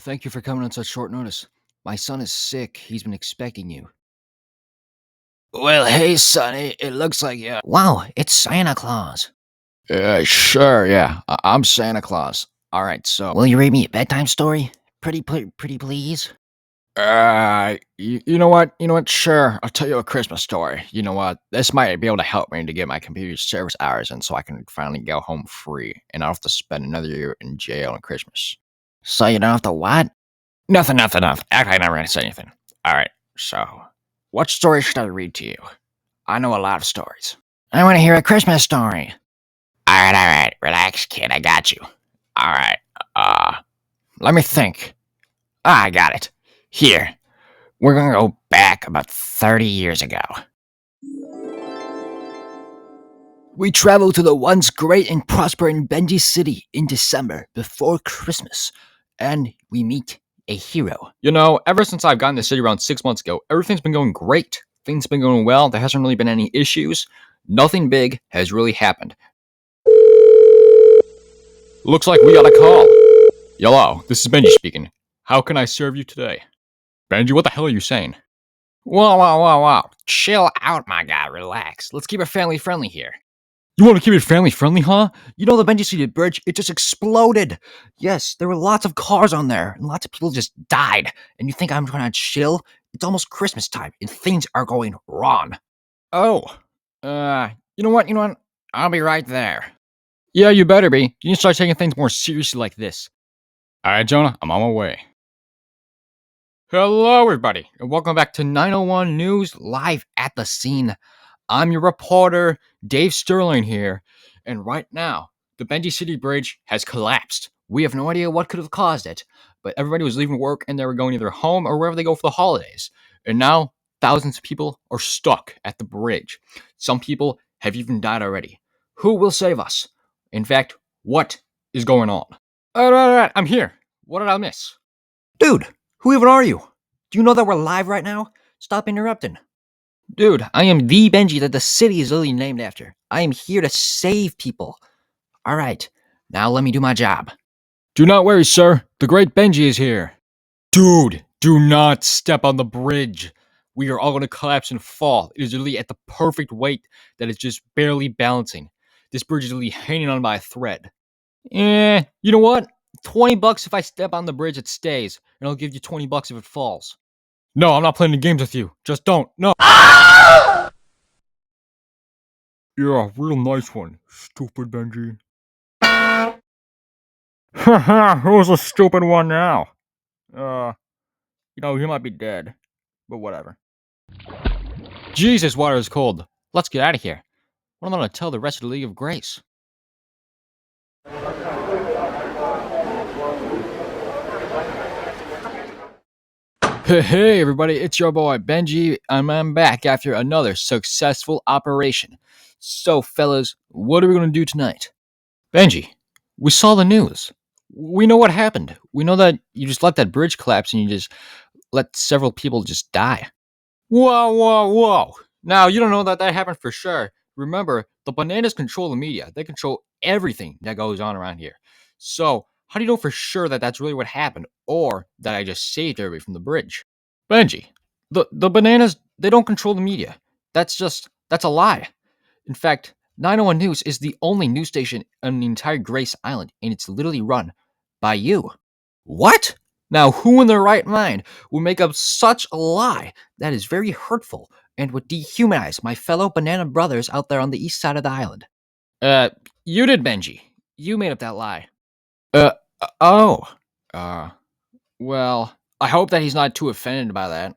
thank you for coming on such short notice. My son is sick. He's been expecting you. Well, hey, Sonny. It looks like you. Wow, it's Santa Claus. Sure, yeah. I'm Santa Claus. All right, so. Will you read me a bedtime story? Pretty please? You know what? Sure. I'll tell you a Christmas story. You know what? This might be able to help me to get my computer service hours in so I can finally go home free and I don't have to spend another year in jail on Christmas. So you don't have to what? Nothing. Act like I never gonna say anything. All right, so. What story should I read to you? I know a lot of stories. I want to hear a Christmas story. All right. Relax, kid. I got you. All right. Let me think. I got it. Here. We're gonna go back about 30 years ago. We travel to the once great and prospering Benji City in December before Christmas, and we meet a hero. You know, ever since I've gotten the city around 6 months ago, everything's been going great. Things have been going well. There hasn't really been any issues. Nothing big has really happened. Looks like we got a call. Hello, this is Benji speaking. How can I serve you today? Benji, what the hell are you saying? Whoa. Chill out, my guy. Relax. Let's keep it family friendly here. You want to keep it family friendly, huh? You know the Benji City Bridge? It just exploded. Yes, there were lots of cars on there, and lots of people just died. And you think I'm trying to chill? It's almost Christmas time, and things are going wrong. Oh. You know what? I'll be right there. Yeah, you better be. You need to start taking things more seriously like this. Alright, Jonah, I'm on my way. Hello, everybody, and welcome back to 901 News Live at the Scene. I'm your reporter, Dave Sterling here, and right now, the Benji City Bridge has collapsed. We have no idea what could have caused it, but everybody was leaving work and they were going either home or wherever they go for the holidays. And now, thousands of people are stuck at the bridge. Some people have even died already. Who will save us? In fact, what is going on? Alright, I'm here. What did I miss? Dude, who even are you? Do you know that we're live right now? Stop interrupting. Dude, I am the Benji that the city is literally named after. I am here to save people. Alright, now let me do my job. Do not worry, sir. The great Benji is here. Dude, do not step on the bridge. We are all going to collapse and fall. It is literally at the perfect weight that is just barely balancing. This bridge is literally hanging on by a thread. You know what? $20 if I step on the bridge, it stays. And I'll give you $20 if it falls. No, I'm not playing the games with you. Just don't. No. Yeah, real nice one, stupid Benji. Haha, who's a stupid one now? He might be dead. But whatever. Jesus, water is cold. Let's get out of here. What am I going to tell the rest of the League of Grace? Hey everybody, it's your boy Benji, and I'm back after another successful operation. So fellas, what are we going to do tonight? Benji, we saw the news. We know what happened. We know that you just let that bridge collapse and you just let several people just die. Whoa. Now, you don't know that happened for sure. Remember, the bananas control the media. They control everything that goes on around here. So, how do you know for sure that that's really what happened, or that I just saved everybody from the bridge? Benji, the bananas, they don't control the media. That's a lie. In fact, 901 News is the only news station on the entire Grace Island, and it's literally run by you. What? Now, who in their right mind would make up such a lie that is very hurtful and would dehumanize my fellow banana brothers out there on the east side of the island? You did, Benji. You made up that lie. Well, I hope that he's not too offended by that.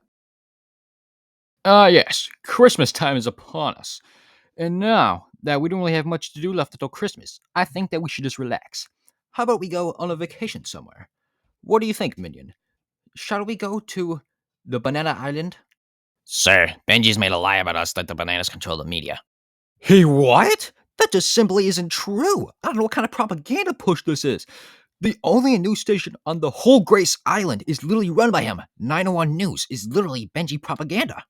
Yes, Christmas time is upon us. And now that we don't really have much to do left until Christmas, I think that we should just relax. How about we go on a vacation somewhere? What do you think, Minion? Shall we go to the Banana Island? Sir, Benji's made a lie about us that the bananas control the media. He what? That just simply isn't true. I don't know what kind of propaganda push this is. The only news station on the whole Grace Island is literally run by him. 901 News is literally Benji propaganda.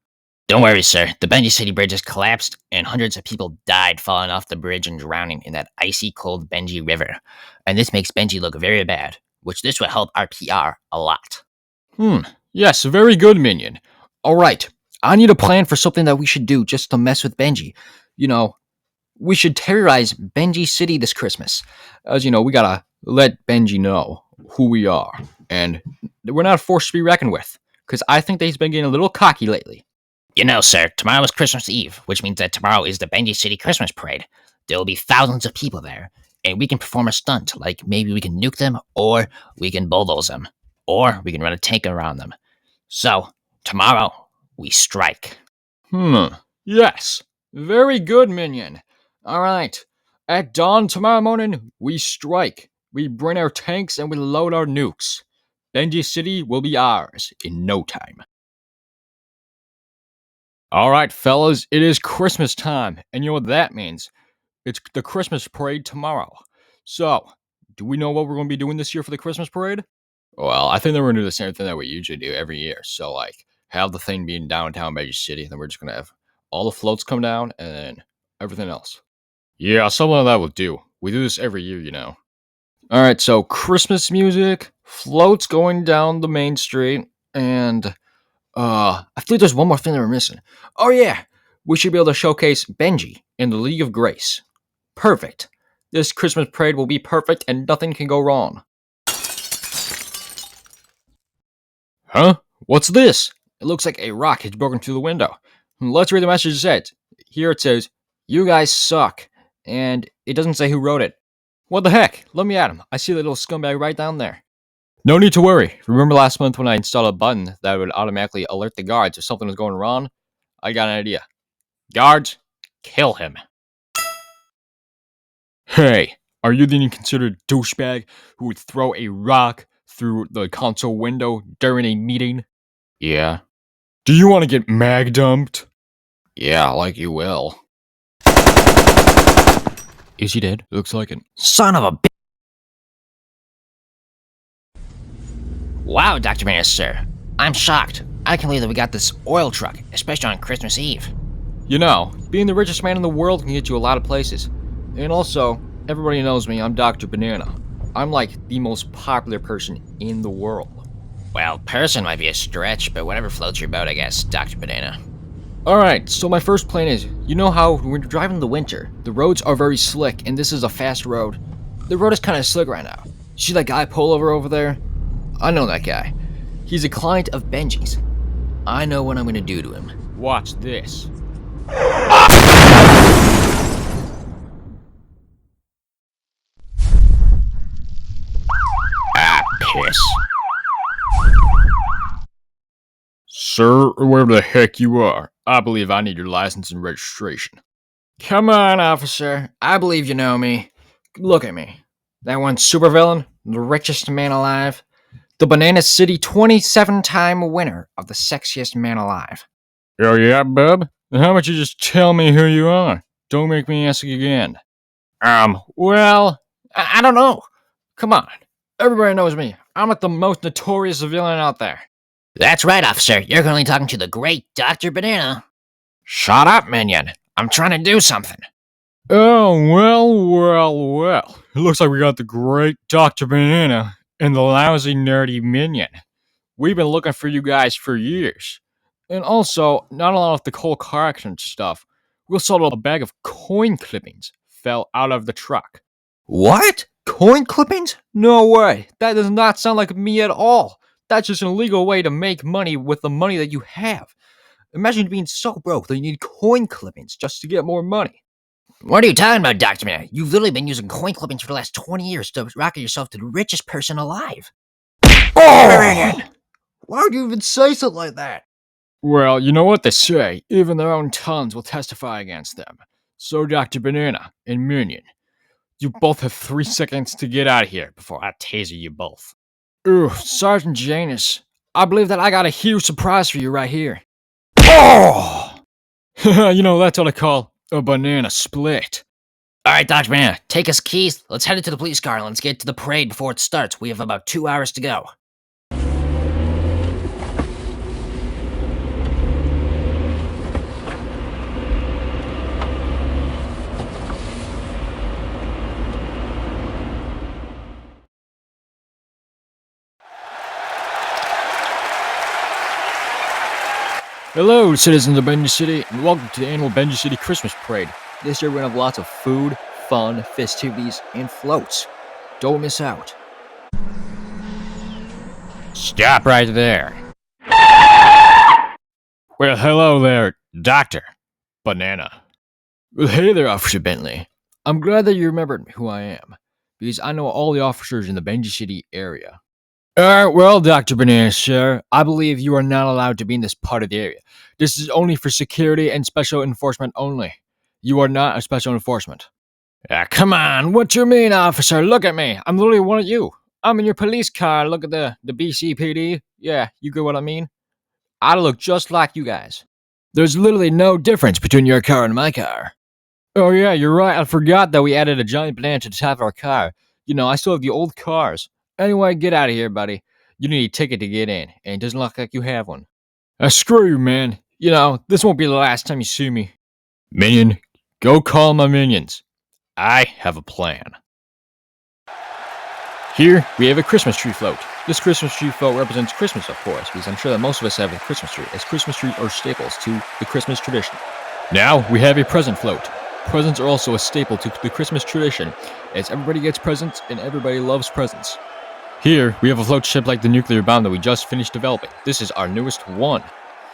Don't worry, sir. The Benji City Bridge has collapsed, and hundreds of people died falling off the bridge and drowning in that icy cold Benji River. And this makes Benji look very bad. which this will help our PR a lot. Yes, very good, Minion. All right, I need a plan for something that we should do just to mess with Benji. You know, we should terrorize Benji City this Christmas. As you know, we gotta let Benji know who we are, and we're not a force to be reckoned with. Because I think that he's been getting a little cocky lately. You know, sir, tomorrow is Christmas Eve, which means that tomorrow is the Benji City Christmas Parade. There will be thousands of people there, and we can perform a stunt, like maybe we can nuke them, or we can bulldoze them, or we can run a tank around them. So, tomorrow, we strike. Yes, very good, Minion. All right, at dawn tomorrow morning, we strike. We bring our tanks and we load our nukes. Benji City will be ours in no time. All right, fellas, it is Christmas time, and you know what that means? It's the Christmas parade tomorrow. So, do we know what we're going to be doing this year for the Christmas parade? Well, I think that we're going to do the same thing that we usually do every year. So, like, have the thing be in downtown Magic City, and then we're just going to have all the floats come down and then everything else. Yeah, something like that will do. We do this every year, you know. All right, so Christmas music, floats going down the main street, and I think there's one more thing that we're missing. Oh yeah, we should be able to showcase Benji in the League of Grace. Perfect. This Christmas parade will be perfect and nothing can go wrong. Huh? What's this? It looks like a rock has broken through the window. Let's read the message it says. Here it says, "You guys suck," and it doesn't say who wrote it. What the heck? Let me at him. I see the little scumbag right down there. No need to worry. Remember last month when I installed a button that would automatically alert the guards if something was going wrong? I got an idea. Guards, kill him. Hey, are you the inconsiderate douchebag who would throw a rock through the console window during a meeting? Yeah. Do you want to get mag dumped? Yeah, like you will. Is he dead? Looks like it. Son of a bitch! Wow, Dr. Banana, sir. I'm shocked. I can't believe that we got this oil truck, especially on Christmas Eve. You know, being the richest man in the world can get you a lot of places. And also, everybody knows me, I'm Dr. Banana. I'm like the most popular person in the world. Well, person might be a stretch, but whatever floats your boat, I guess, Dr. Banana. Alright, so my first plan is, you know how when we're driving in the winter, the roads are very slick, and this is a fast road. The road is kind of slick right now. See that guy pullover over there? I know that guy. He's a client of Benji's. I know what I'm gonna do to him. Watch this. Ah, piss. Sir, or wherever the heck you are, I believe I need your license and registration. Come on, officer. I believe you know me. Look at me. That one supervillain, the richest man alive, the Banana City 27-time winner of the sexiest man alive. Oh yeah, bub? Then how about you just tell me who you are? Don't make me ask again. Well, I don't know. Come on. Everybody knows me. I'm like the most notorious villain out there. That's right, officer. You're currently talking to the great Dr. Banana. Shut up, minion. I'm trying to do something. Oh, well. It looks like we got the great Dr. Banana and the lousy, nerdy minion. We've been looking for you guys for years. And also, not a lot of the whole car accident stuff. We saw a bag of coin clippings fell out of the truck. What? Coin clippings? No way. That does not sound like me at all. That's just an illegal way to make money with the money that you have. Imagine being so broke that you need coin clippings just to get more money. What are you talking about, Dr. Banana? You've literally been using coin clippings for the last 20 years to rocket yourself to the richest person alive. Oh! Why would you even say something like that? Well, you know what they say. Even their own tongues will testify against them. So, Dr. Banana and Minion, you both have 3 seconds to get out of here before I taser you both. Ooh, Sergeant Janus, I believe that I got a huge surprise for you right here. Oh! You know, that's what I call a banana split. Alright, Dr. Banana, take us keys. Let's head into the police car and let's get to the parade before it starts. We have about 2 hours to go. Hello, citizens of Benji City, and welcome to the annual Benji City Christmas Parade. This year we're gonna have lots of food, fun, festivities, and floats. Don't miss out. Stop right there. Well, hello there, Dr. Banana. Well, hey there, Officer Bentley. I'm glad that you remembered who I am, because I know all the officers in the Benji City area. Well, Dr. Banana, sir, I believe you are not allowed to be in this part of the area. This is only for security and special enforcement only. You are not a special enforcement. Come on, what you mean, officer? Look at me. I'm literally one of you. I'm in your police car. Look at the BCPD. Yeah, you get what I mean? I look just like you guys. There's literally no difference between your car and my car. Oh, yeah, you're right. I forgot that we added a giant banana to the top of our car. You know, I still have the old cars. Anyway, get out of here, buddy. You need a ticket to get in, and it doesn't look like you have one. Screw you, man. You know, this won't be the last time you see me. Minion, go call my minions. I have a plan. Here, we have a Christmas tree float. This Christmas tree float represents Christmas, of course, because I'm sure that most of us have a Christmas tree, as Christmas trees are staples to the Christmas tradition. Now, we have a present float. Presents are also a staple to the Christmas tradition, as everybody gets presents and everybody loves presents. Here, we have a float shaped like the nuclear bomb that we just finished developing. This is our newest one.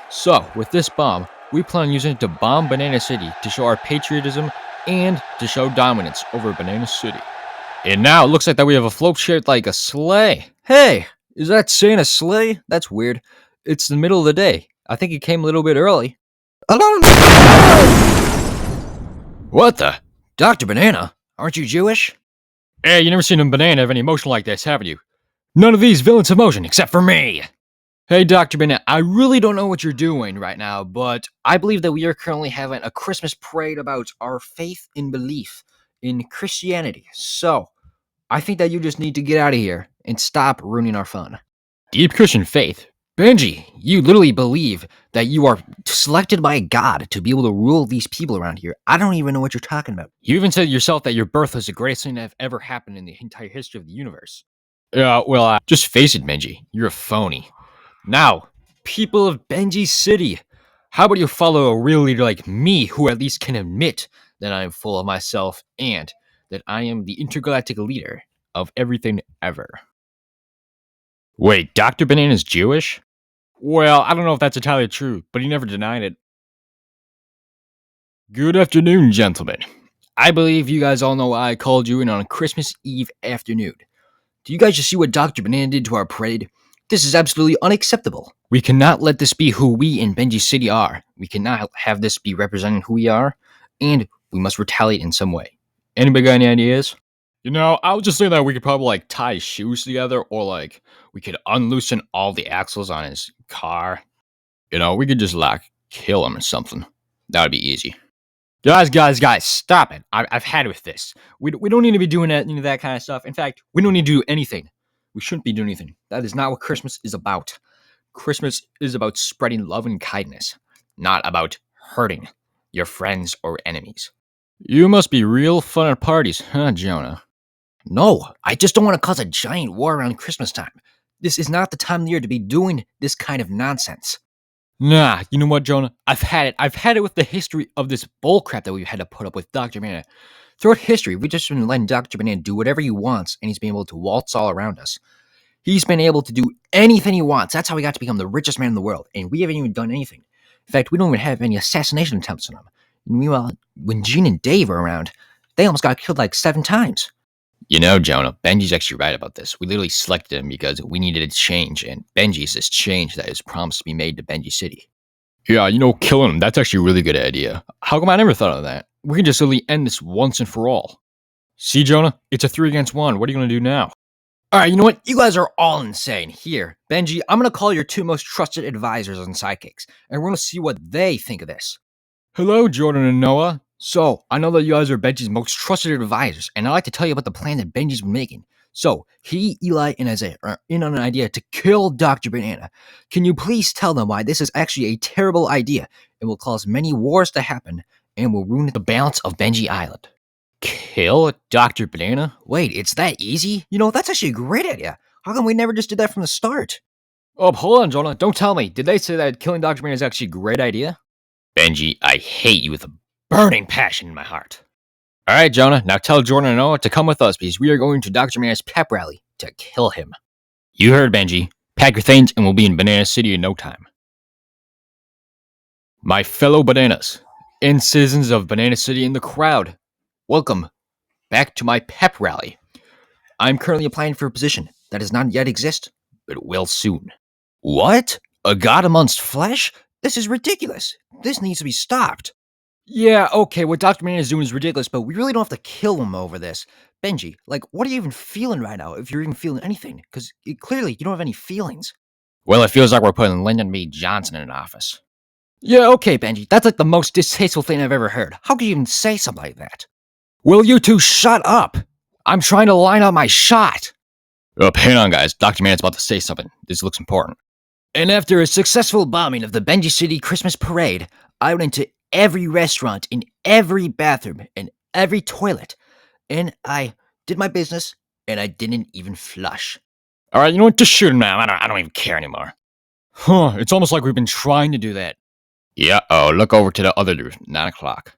So, with this bomb, we plan on using it to bomb Banana City to show our patriotism and to show dominance over Banana City. And now it looks like that we have a float shaped like a sleigh. Hey, is that Santa's sleigh? That's weird. It's the middle of the day. I think it came a little bit early. What the? Dr. Banana, aren't you Jewish? Hey, you never seen a banana have any emotion like this, haven't you? None of these villains have emotion except for me. Hey, Dr. Banana, I really don't know what you're doing right now, but I believe that we are currently having a Christmas parade about our faith and belief in Christianity. So, I think that you just need to get out of here and stop ruining our fun. Deep Christian faith? Benji, you literally believe that you are selected by God to be able to rule these people around here. I don't even know what you're talking about. You even said yourself that your birth was the greatest thing that have ever happened in the entire history of the universe. Just face it, Benji. You're a phony. Now, people of Benji City, how about you follow a real leader like me who at least can admit that I am full of myself and that I am the intergalactic leader of everything ever? Wait, Dr. Banana's Jewish? Well, I don't know if that's entirely true, but he never denied it. Good afternoon, gentlemen. I believe you guys all know why I called you in on Christmas Eve afternoon. Do you guys just see what Dr. Banana did to our parade? This is absolutely unacceptable. We cannot let this be who we in Benji City are. We cannot have this be representing who we are, and we must retaliate in some way. Anybody got any ideas? You know, I was just saying that we could probably tie his shoes together, or we could unloosen all the axles on his car. You know, we could just kill him or something. That would be easy. Guys, stop it. I've had it with this. We don't need to be doing any of that kind of stuff. In fact, we don't need to do anything. We shouldn't be doing anything. That is not what Christmas is about. Christmas is about spreading love and kindness, not about hurting your friends or enemies. You must be real fun at parties, huh, Jonah? No, I just don't want to cause a giant war around Christmas time. This is not the time of the year to be doing this kind of nonsense. Nah, you know what, Jonah? I've had it. I've had it with the history of this bullcrap that we've had to put up with Dr. Banana. Throughout history, we've just been letting Dr. Banana do whatever he wants, and he's been able to waltz all around us. He's been able to do anything he wants. That's how he got to become the richest man in the world, and we haven't even done anything. In fact, we don't even have any assassination attempts on him. And meanwhile, when Gene and Dave were around, they almost got killed like 7 times. You know, Jonah, Benji's actually right about this. We literally selected him because we needed a change, and Benji's this change that is promised to be made to Benji City. Yeah, you know, killing him, that's actually a really good idea. How come I never thought of that? We can just literally end this once and for all. See, Jonah? It's a 3 against 1. What are you going to do now? Alright, you know what? You guys are all insane. Here, Benji, I'm going to call your 2 most trusted advisors and sidekicks, and we're going to see what they think of this. Hello, Jordan and Noah. So, I know that you guys are Benji's most trusted advisors, and I'd like to tell you about the plan that Benji's been making. So, he, Eli, and Isaiah are in on an idea to kill Dr. Banana. Can you please tell them why this is actually a terrible idea and will cause many wars to happen and will ruin the balance of Benji Island? Kill Dr. Banana? Wait, it's that easy? You know, that's actually a great idea. How come we never just did that from the start? Oh, hold on, Jonah. Don't tell me. Did they say that killing Dr. Banana is actually a great idea? Benji, I hate you with a burning passion in my heart. All right, Jonah. Now tell Jordan and Noah to come with us because we are going to Dr. Banana's pep rally to kill him. You heard, Benji. Pack your things and we'll be in Banana City in no time. My fellow bananas and citizens of Banana City in the crowd, welcome back to my pep rally. I'm currently applying for a position that does not yet exist, but will soon. What? A god amongst flesh? This is ridiculous. This needs to be stopped. Yeah, okay, what Dr. Banana is doing is ridiculous, but we really don't have to kill him over this. Benji, like, what are you even feeling right now, if you're even feeling anything? Because clearly you don't have any feelings. Well, it feels like we're putting Lyndon B. Johnson in office. Yeah, okay, Benji, that's like the most distasteful thing I've ever heard. How could you even say something like that? Will you two shut up? I'm trying to line up my shot. Hang on, guys. Dr. Banana's about to say something. This looks important. And after a successful bombing of the Benji City Christmas parade, I went into every restaurant, in every bathroom, and every toilet, and I did my business, and I didn't even flush. All right, you know what? Just shoot him now. I don't even care anymore. Huh? It's almost like we've been trying to do that. Yeah. Oh, look over to the other dude. 9 o'clock.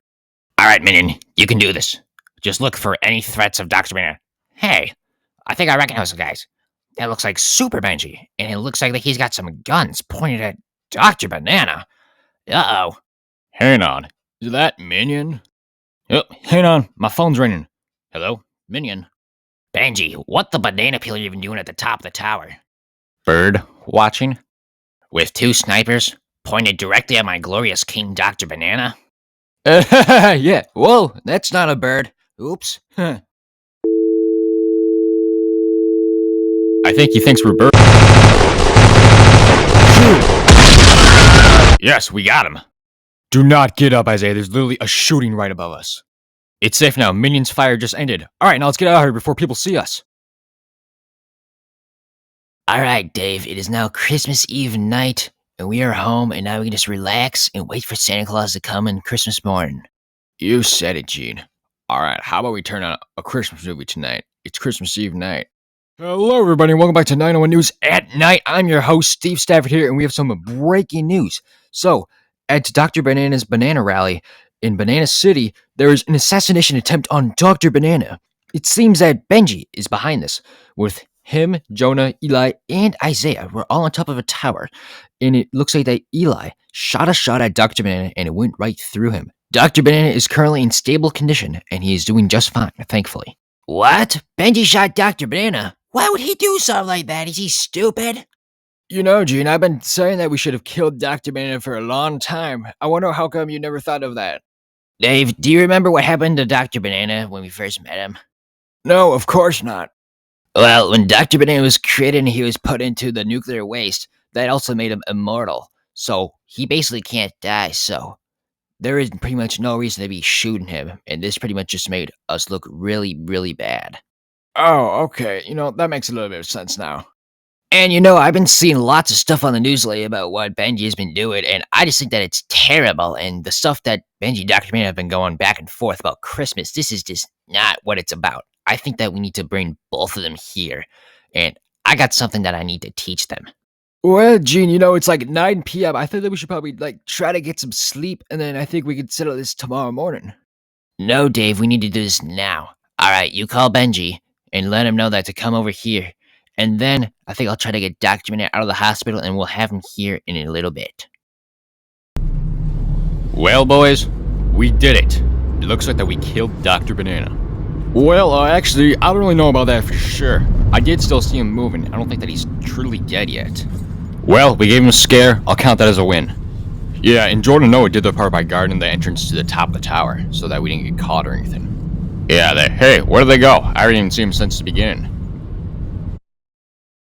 All right, Minion, you can do this. Just look for any threats of Dr. Banana. Hey, I think I recognize the guys. That looks like Super Benji, and it looks like he's got some guns pointed at Dr. Banana. Uh-oh. Hang on. Is that Minion? Oh, hang on. My phone's ringing. Hello? Minion? Benji, what the banana peel are you even doing at the top of the tower? Bird watching? With 2 snipers pointed directly at my glorious King Dr. Banana? Yeah. Whoa, that's not a bird. Oops. I think he thinks we're birds. Yes, we got him. Do not get up, Isaiah. There's literally a shooting right above us. It's safe now. Minion's fire just ended. All right, now let's get out of here before people see us. All right, Dave. It is now Christmas Eve night, and we are home, and now we can just relax and wait for Santa Claus to come on Christmas morning. You said it, Gene. All right, how about we turn on a Christmas movie tonight? It's Christmas Eve night. Hello, everybody, and welcome back to 901 News at Night. I'm your host, Steve Stafford here, and we have some breaking news. So, at Dr. Banana's Banana Rally in Banana City, there is an assassination attempt on Dr. Banana. It seems that Benji is behind this, with him, Jonah, Eli, and Isaiah were all on top of a tower, and it looks like that Eli shot a shot at Dr. Banana, and it went right through him. Dr. Banana is currently in stable condition, and he is doing just fine, thankfully. What? Benji shot Dr. Banana? Why would he do something like that? Is he stupid? You know, Gene, I've been saying that we should have killed Dr. Banana for a long time. I wonder how come you never thought of that. Dave, do you remember what happened to Dr. Banana when we first met him? No, of course not. Well, when Dr. Banana was created and he was put into the nuclear waste, that also made him immortal. So he basically can't die, so there is pretty much no reason to be shooting him, and this pretty much just made us look really, really bad. Oh, okay. You know, that makes a little bit of sense now. And you know, I've been seeing lots of stuff on the news lately about what Benji has been doing, and I just think that it's terrible. And the stuff that Benji and Dr. Banana have been going back and forth about Christmas, this is just not what it's about. I think that we need to bring both of them here, and I got something that I need to teach them. Well, Gene, you know, it's like 9 p.m. I think that we should probably, try to get some sleep, and then I think we could settle this tomorrow morning. No, Dave, we need to do this now. All right, you call Benji and let him know that to come over here. And then I think I'll try to get Dr. Banana out of the hospital, and we'll have him here in a little bit. Well, boys, we did it. It looks like that we killed Dr. Banana. Well, actually, I don't really know about that for sure. I did still see him moving. I don't think that he's truly dead yet. Well, we gave him a scare. I'll count that as a win. Yeah, and Jordan and Noah did their part by guarding the entrance to the top of the tower, so that we didn't get caught or anything. Yeah, hey, where did they go? I haven't even seen them since the beginning.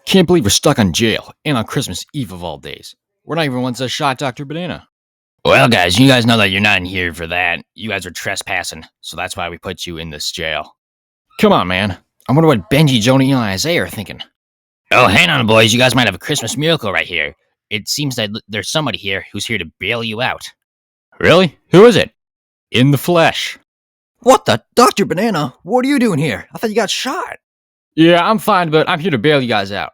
Can't believe we're stuck on jail, and on Christmas Eve of all days. We're not even the ones that shot Dr. Banana. Well, guys, you guys know that you're not in here for that. You guys are trespassing, so that's why we put you in this jail. Come on, man. I wonder what Benji, Jonah, Eli, and Isaiah are thinking. Oh, hang on, boys. You guys might have a Christmas miracle right here. It seems that there's somebody here who's here to bail you out. Really? Who is it? In the flesh. What the? Dr. Banana? What are you doing here? I thought you got shot. Yeah, I'm fine, but I'm here to bail you guys out.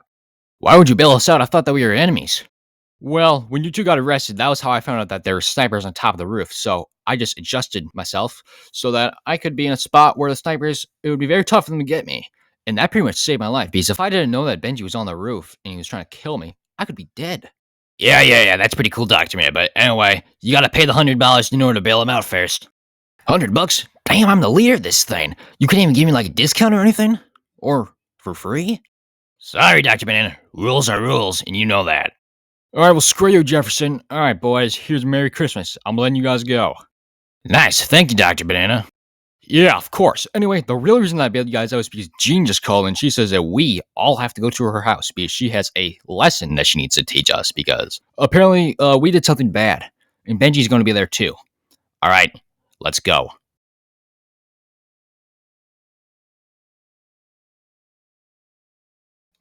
Why would you bail us out? I thought that we were enemies. Well, when you two got arrested, that was how I found out that there were snipers on top of the roof. So I just adjusted myself so that I could be in a spot where the snipers, it would be very tough for them to get me. And that pretty much saved my life because if I didn't know that Benji was on the roof and he was trying to kill me, I could be dead. Yeah, that's pretty cool, Dr. Man. But anyway, you gotta pay the $100 in order to bail him out first. $100? Damn, I'm the leader of this thing. You couldn't even give me like a discount or anything? Or for free? Sorry, Dr. Banana. Rules are rules, and you know that. Alright, well, screw you, Jefferson. Alright, boys, here's Merry Christmas. I'm letting you guys go. Nice. Thank you, Dr. Banana. Yeah, of course. Anyway, the real reason that I bailed you guys out is because Jean just called and she says that we all have to go to her house because she has a lesson that she needs to teach us because apparently we did something bad. And Benji's going to be there too. Alright, let's go.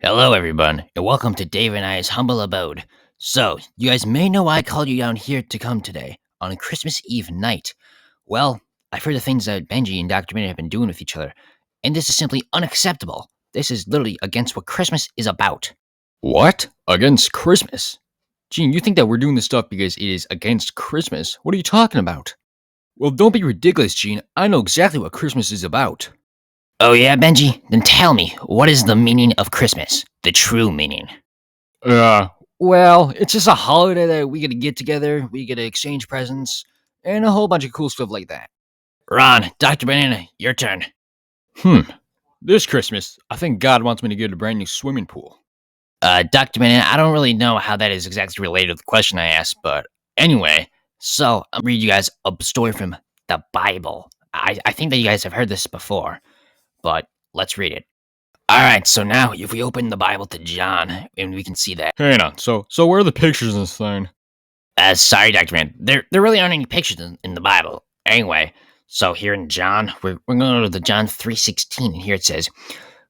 Hello, everyone, and welcome to Dave and I's humble abode. So, you guys may know why I called you down here to come today, on Christmas Eve night. Well, I've heard the things that Benji and Dr. Banana have been doing with each other, and this is simply unacceptable. This is literally against what Christmas is about. What? Against Christmas? Gene, you think that we're doing this stuff because it is against Christmas? What are you talking about? Well, don't be ridiculous, Gene. I know exactly what Christmas is about. Oh yeah, Benji? Then tell me, what is the meaning of Christmas? The true meaning. Well, it's just a holiday that we get to get together, we get to exchange presents, and a whole bunch of cool stuff like that. Ron, Dr. Banana, your turn. This Christmas, I think God wants me to get a brand new swimming pool. Dr. Banana, I don't really know how that is exactly related to the question I asked, but anyway, so I'll read you guys a story from the Bible. I think that you guys have heard this before, but let's read it. All right, so now if we open the Bible to John, and we can see that. Hang on. So where are the pictures in this thing? Sorry, Dr. Man. There really aren't any pictures in the Bible. Anyway, so here in John, we're going to go to the John 3:16, and here it says,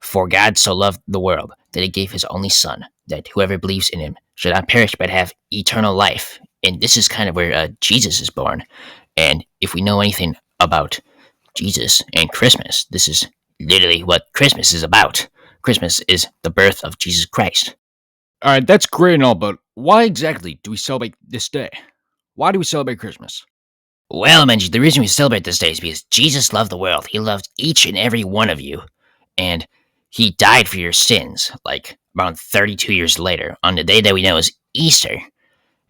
"For God so loved the world that he gave his only Son, that whoever believes in him should not perish but have eternal life." And this is kind of where Jesus is born. And if we know anything about Jesus and Christmas, this is literally what Christmas is about. Christmas is the birth of Jesus Christ. Alright, that's great and all, but why exactly do we celebrate this day? Why do we celebrate Christmas? Well, Benji, the reason we celebrate this day is because Jesus loved the world. He loved each and every one of you. And he died for your sins, like around 32 years later, on the day that we know is Easter.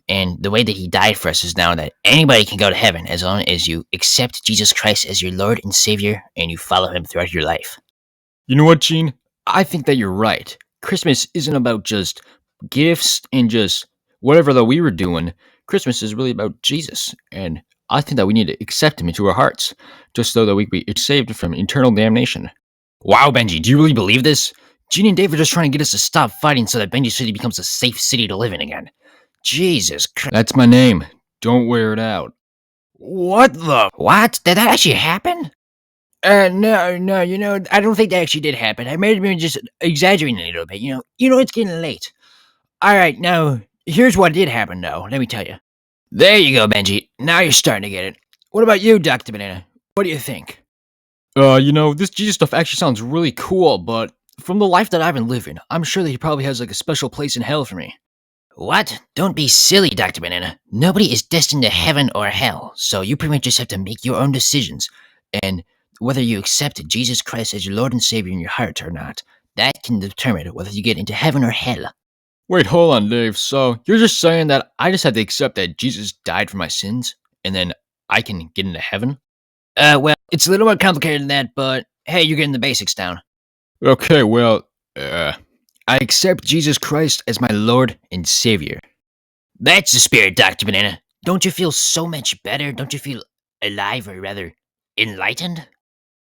And the way that he died for us is now that anybody can go to heaven as long as you accept Jesus Christ as your Lord and Savior and you follow him throughout your life. You know what, Gene? I think that you're right. Christmas isn't about just gifts and just whatever that we were doing. Christmas is really about Jesus. And I think that we need to accept him into our hearts, just so that we can be saved from eternal damnation. Wow, Benji, do you really believe this? Gene and Dave are just trying to get us to stop fighting so that Benji City becomes a safe city to live in again. Jesus Christ. That's my name. Don't wear it out. What the? What? Did that actually happen? No, I don't think that actually did happen. I may have been just exaggerating a little bit, it's getting late. Alright, now, here's what did happen, though, let me tell you. There you go, Benji. Now you're starting to get it. What about you, Dr. Banana? What do you think? This Jesus stuff actually sounds really cool, but from the life that I've been living, I'm sure that he probably has, like, a special place in hell for me. What? Don't be silly, Dr. Banana. Nobody is destined to heaven or hell, so you pretty much just have to make your own decisions. And whether you accept Jesus Christ as your Lord and Savior in your heart or not, that can determine whether you get into heaven or hell. Wait, hold on, Dave. So, you're just saying that I just have to accept that Jesus died for my sins, and then I can get into heaven? Well, it's a little more complicated than that, but hey, you're getting the basics down. Okay, well, I accept Jesus Christ as my Lord and Savior. That's the spirit, Dr. Banana. Don't you feel so much better? Don't you feel alive, or rather, enlightened?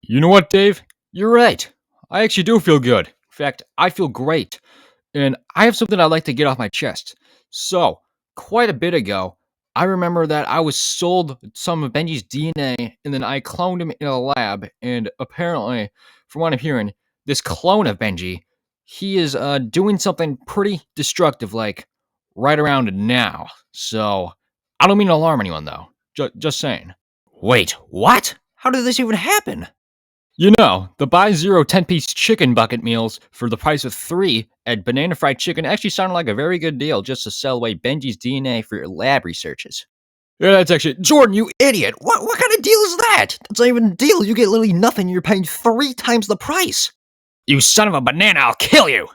You know what, Dave? You're right. I actually do feel good. In fact, I feel great. And I have something I'd like to get off my chest. So, quite a bit ago, I remember that I was sold some of Benji's DNA, and then I cloned him in a lab, and apparently, from what I'm hearing, this clone of Benji, he is doing something pretty destructive, like, right around now. So, I don't mean to alarm anyone, though. Just saying. Wait, what? How did this even happen? You know, the buy zero 10-piece chicken bucket meals for the price of 3 at Banana Fried Chicken actually sounded like a very good deal just to sell away Benji's DNA for your lab researches. Yeah, that's actually. Jordan, you idiot! What kind of deal is that? That's not even a deal. You get literally nothing. You're paying 3 times the price. You son of a banana, I'll kill you!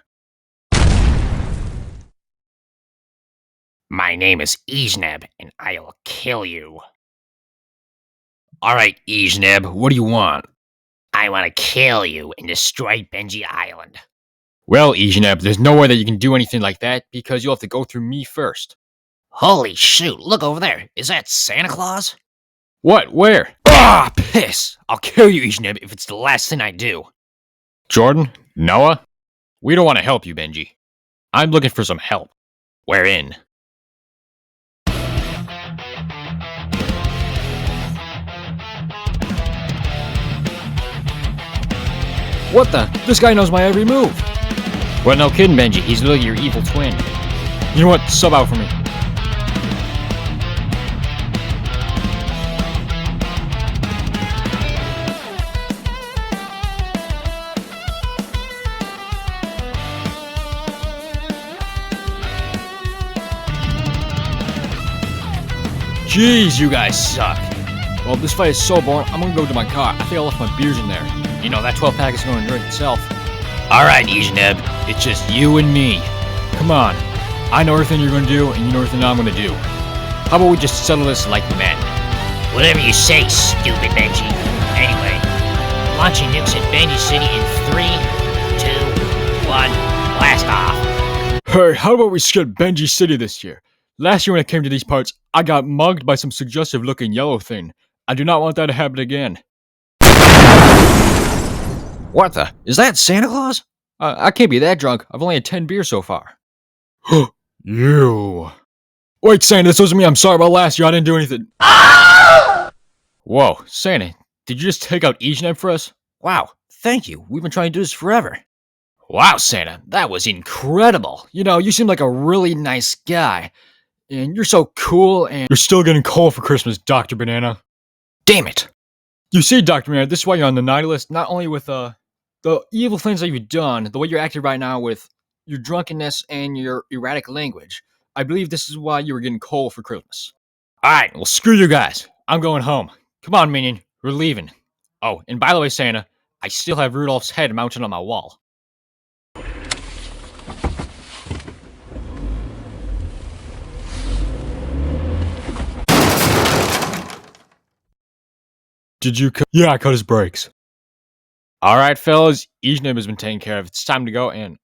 My name is Easneb, and I'll kill you. Alright, Easneb, what do you want? I want to kill you and destroy Benji Island. Well, Easneb, there's no way that you can do anything like that because you'll have to go through me first. Holy shoot, look over there. Is that Santa Claus? What? Where? Ah, piss! I'll kill you, Easneb, if it's the last thing I do. Jordan? Noah? We don't want to help you, Benji. I'm looking for some help. We're in. What the? This guy knows my every move. Well, no kidding, Benji. He's literally your evil twin. You know what? Sub out for me. Jeez, you guys suck. Well, this fight is so boring, I'm gonna go to my car. I think I left my beers in there. You know, that 12-pack is gonna drink itself. Alright, Easneb. It's just you and me. Come on. I know everything you're gonna do, and you know everything I'm gonna do. How about we just settle this like men? Whatever you say, stupid Benji. Anyway, launching nukes at Benji City in 3, 2, 1, blast off. Hey, how about we skip Benji City this year? Last year when I came to these parts, I got mugged by some suggestive-looking yellow thing. I do not want that to happen again. What the? Is that Santa Claus? I can't be that drunk. I've only had 10 beers so far. You. Wait, Santa, this wasn't me. I'm sorry about last year. I didn't do anything. Whoa, Santa, did you just take out Easneb for us? Wow, thank you. We've been trying to do this forever. Wow, Santa, that was incredible. You know, you seem like a really nice guy. And you're so cool, and you're still getting coal for Christmas, Dr. Banana. Damn it. You see, Dr. Banana, this is why you're on the naughty list, not only with the evil things that you've done, the way you're acting right now with your drunkenness and your erratic language. I believe this is why you were getting coal for Christmas. Alright, well, screw you guys. I'm going home. Come on, minion. We're leaving. Oh, and by the way, Santa, I still have Rudolph's head mounted on my wall. Did you cut? Yeah, I cut his brakes. Alright, fellas, Easneb has been taken care of. It's time to go, and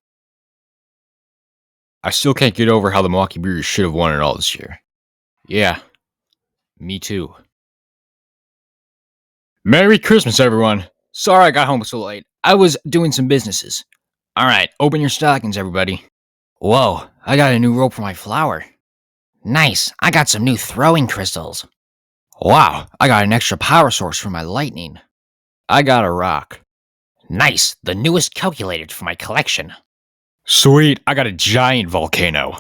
I still can't get over how the Milwaukee Brewers should have won it all this year. Yeah, me too. Merry Christmas, everyone. Sorry I got home so late. I was doing some businesses. Alright, open your stockings, everybody. Whoa, I got a new rope for my flower. Nice, I got some new throwing crystals. Wow, I got an extra power source for my lightning. I got a rock. Nice, the newest calculator for my collection. Sweet, I got a giant volcano.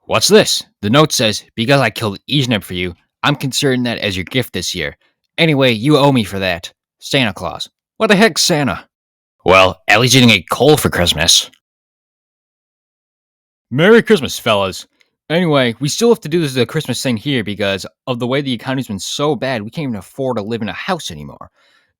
What's this? The note says, because I killed Easneb for you, I'm considering that as your gift this year. Anyway, you owe me for that. Santa Claus. What the heck, Santa? Well, at least you didn't get coal for Christmas. Merry Christmas, fellas. Anyway, we still have to do the Christmas thing here because of the way the economy's been so bad, we can't even afford to live in a house anymore.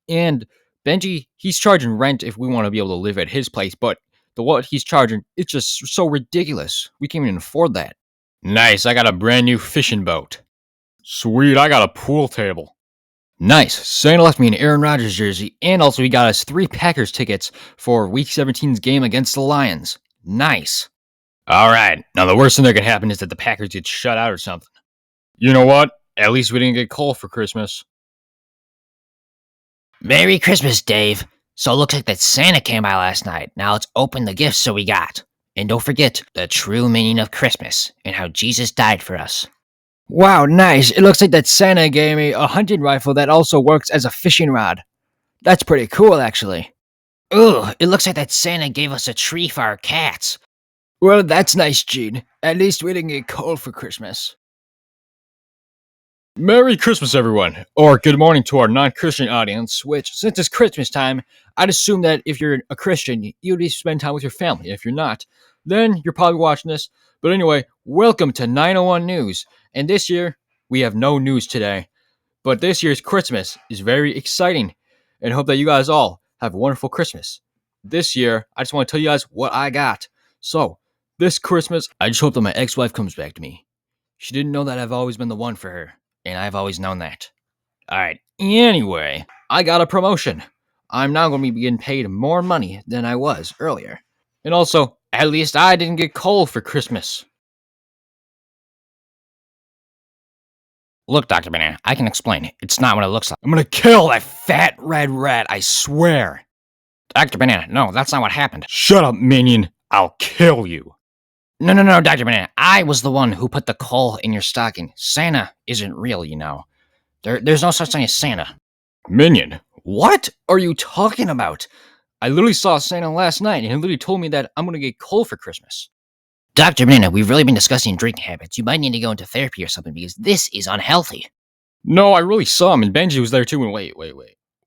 And Benji, he's charging rent if we want to be able to live at his place, but what he's charging, it's just so ridiculous. We can't even afford that. Nice, I got a brand new fishing boat. Sweet, I got a pool table. Nice, Santa left me an Aaron Rodgers jersey, and also he got us 3 Packers tickets for Week 17's game against the Lions. Nice. Alright, now the worst thing that can happen is that the Packers get shut out or something. You know what? At least we didn't get coal for Christmas. Merry Christmas, Dave. So it looks like that Santa came by last night. Now let's open the gifts so we got. And don't forget the true meaning of Christmas and how Jesus died for us. Wow, nice. It looks like that Santa gave me a hunting rifle that also works as a fishing rod. That's pretty cool, actually. Ooh, it looks like that Santa gave us a tree for our cats. Well, that's nice, Gene. At least we didn't get coal for Christmas. Merry Christmas, everyone, or good morning to our non-Christian audience, which, since it's Christmas time, I'd assume that if you're a Christian, you'd be spend time with your family. If you're not, then you're probably watching this. But anyway, welcome to 901 News, and this year, we have no news today. But this year's Christmas is very exciting, and I hope that you guys all have a wonderful Christmas. This year, I just want to tell you guys what I got. So, this Christmas, I just hope that my ex-wife comes back to me. She didn't know that I've always been the one for her, and I've always known that. Alright, anyway, I got a promotion. I'm now going to be getting paid more money than I was earlier. And also, at least I didn't get coal for Christmas. Look, Dr. Banana, I can explain. It's not what it looks like. I'm going to kill that fat red rat, I swear. Dr. Banana, no, that's not what happened. Shut up, minion. I'll kill you. No, Dr. Banana. I was the one who put the coal in your stocking. Santa isn't real, you know. There's no such thing as Santa. Minion, what are you talking about? I literally saw Santa last night, and he literally told me that I'm going to get coal for Christmas. Dr. Banana, we've really been discussing drinking habits. You might need to go into therapy or something because this is unhealthy. No, I really saw him, and Benji was there too, and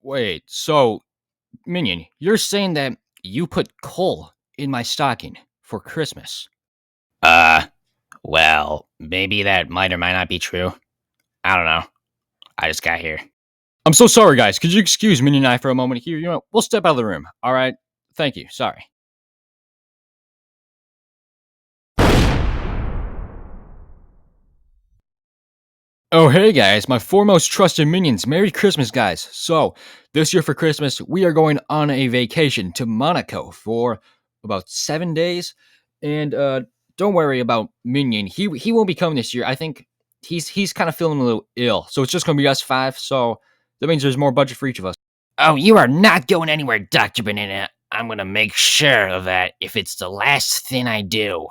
wait. So, Minion, you're saying that you put coal in my stocking for Christmas? Well, maybe that might or might not be true. I don't know. I just got here. I'm so sorry, guys. Could you excuse Minion and I for a moment here? You know, we'll step out of the room, alright? Thank you, sorry. Oh, hey guys, my foremost trusted minions. Merry Christmas, guys. So, this year for Christmas, we are going on a vacation to Monaco for about 7 days. And don't worry about Minion. He won't be coming this year. I think he's kind of feeling a little ill. So it's just going to be us five. So that means there's more budget for each of us. Oh, you are not going anywhere, Dr. Banana. I'm going to make sure of that if it's the last thing I do.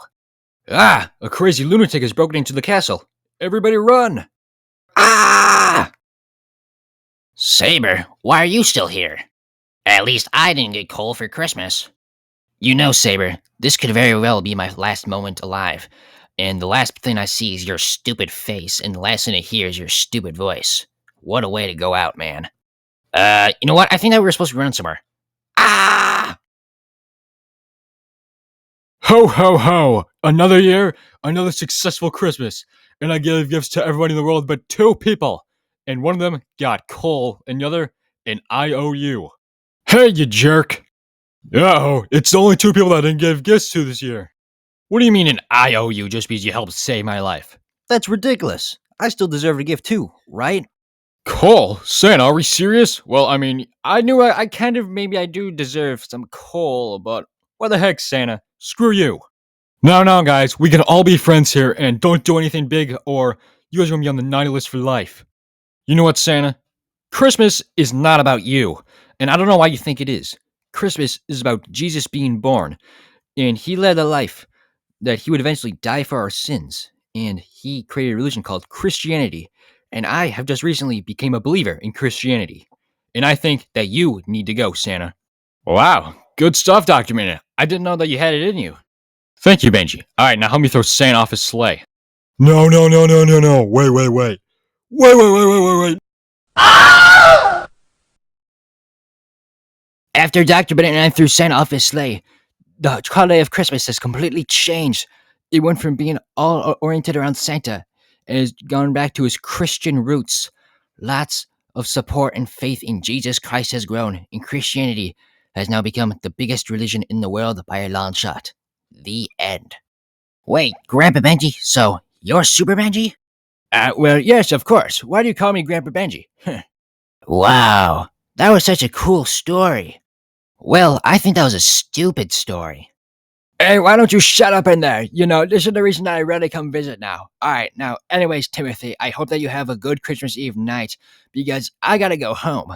Ah, a crazy lunatic has broken into the castle. Everybody run! Ah! Saber, why are you still here? At least I didn't get coal for Christmas. You know, Saber, this could very well be my last moment alive. And the last thing I see is your stupid face, and the last thing I hear is your stupid voice. What a way to go out, man. You know what? I think that we were supposed to be running somewhere. Ah! Ho, ho, ho! Another year, another successful Christmas. And I gave gifts to everybody in the world but two people. And one of them got coal, and the other, an IOU. Hey, you jerk! Uh-oh, it's the only two people that I didn't give gifts to this year. What do you mean an IOU just because you helped save my life? That's ridiculous. I still deserve a gift too, right? Coal? Santa, are we serious? Well, I mean, I knew I kind of maybe I do deserve some coal, but what the heck, Santa? Screw you. No, guys, we can all be friends here and don't do anything big or you guys are gonna be on the naughty list for life. You know what, Santa? Christmas is not about you, and I don't know why you think it is. Christmas is about Jesus being born, and he led a life that he would eventually die for our sins, and he created a religion called Christianity, and I have just recently became a believer in Christianity, and I think that you need to go, Santa. Wow, good stuff, Dr. Minute. I didn't know that you had it in you. Thank you, Benji. Alright, now help me throw Santa off his sleigh. No. Wait. After Dr. Banana and I threw Santa off his sleigh, the holiday of Christmas has completely changed. It went from being all oriented around Santa and has gone back to his Christian roots. Lots of support and faith in Jesus Christ has grown, and Christianity has now become the biggest religion in the world by a long shot. The end. Wait, Grandpa Benji, so you're Super Benji? Well, yes, of course. Why do you call me Grandpa Benji? Wow, that was such a cool story. Well, I think that was a stupid story. Hey, why don't you shut up in there? You know, this is the reason I rarely come visit now. Alright, now, anyways, Timothy, I hope that you have a good Christmas Eve night, because I gotta go home.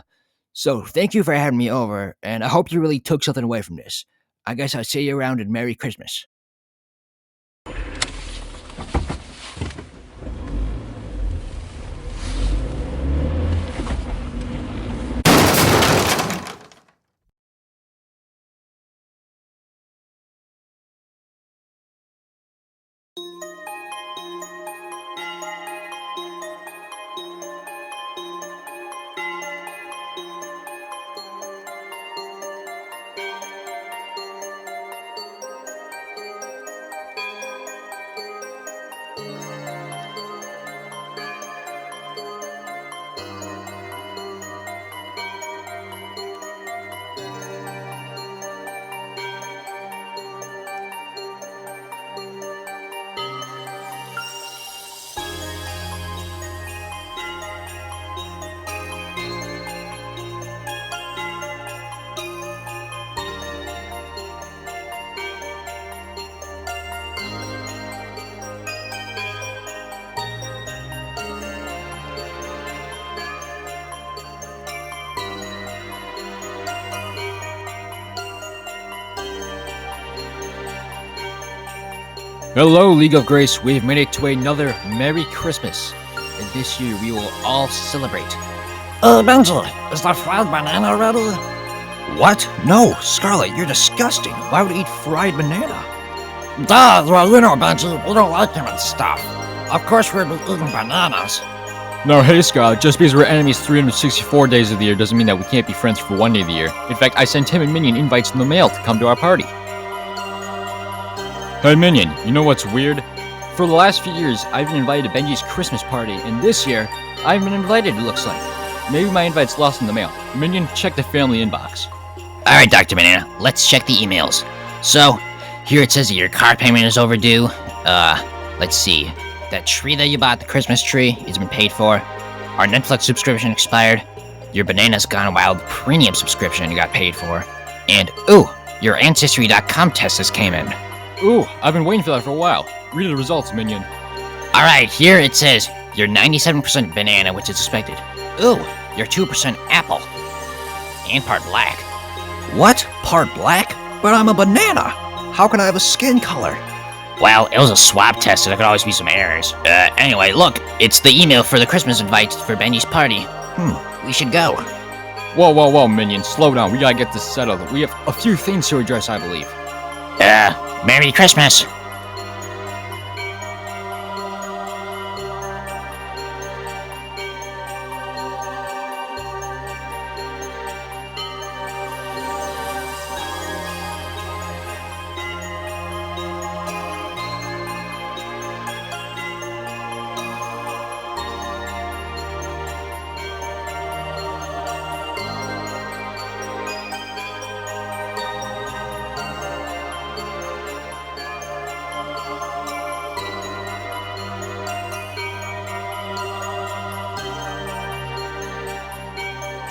So, thank you for having me over, and I hope you really took something away from this. I guess I'll see you around and Merry Christmas. Hello, League of Grace. We've made it to another Merry Christmas. And this year we will all celebrate. Benji, is that fried banana ready? What? No, Scarlet, you're disgusting. Why would you eat fried banana? Duh, well, you know, Benji, we don't like him and stuff. Of course we're eating bananas. No, hey, Scott, just because we're enemies 364 days of the year doesn't mean that we can't be friends for one day of the year. In fact, I sent him and Minion invites in the mail to come to our party. Hey, Minion, you know what's weird? For the last few years, I've been invited to Benji's Christmas party, and this year, I haven't been invited, it looks like. Maybe my invite's lost in the mail. Minion, check the family inbox. Alright, Dr. Banana, let's check the emails. So, here it says that your car payment is overdue. Let's see. That tree that you bought, the Christmas tree, has been paid for. Our Netflix subscription expired. Your Bananas Gone Wild premium subscription you got paid for. And, ooh, your Ancestry.com test just came in. Ooh, I've been waiting for that for a while. Read the results, Minion. Alright, here it says you're 97% banana, which is expected. Ooh, you're 2% apple. And part black. What? Part black? But I'm a banana. How can I have a skin color? Well, it was a swab test, so there could always be some errors. Anyway, look, it's the email for the Christmas invite for Benji's party. We should go. Whoa, Minion, slow down. We gotta get this settled. We have a few things to address, I believe. Merry Christmas.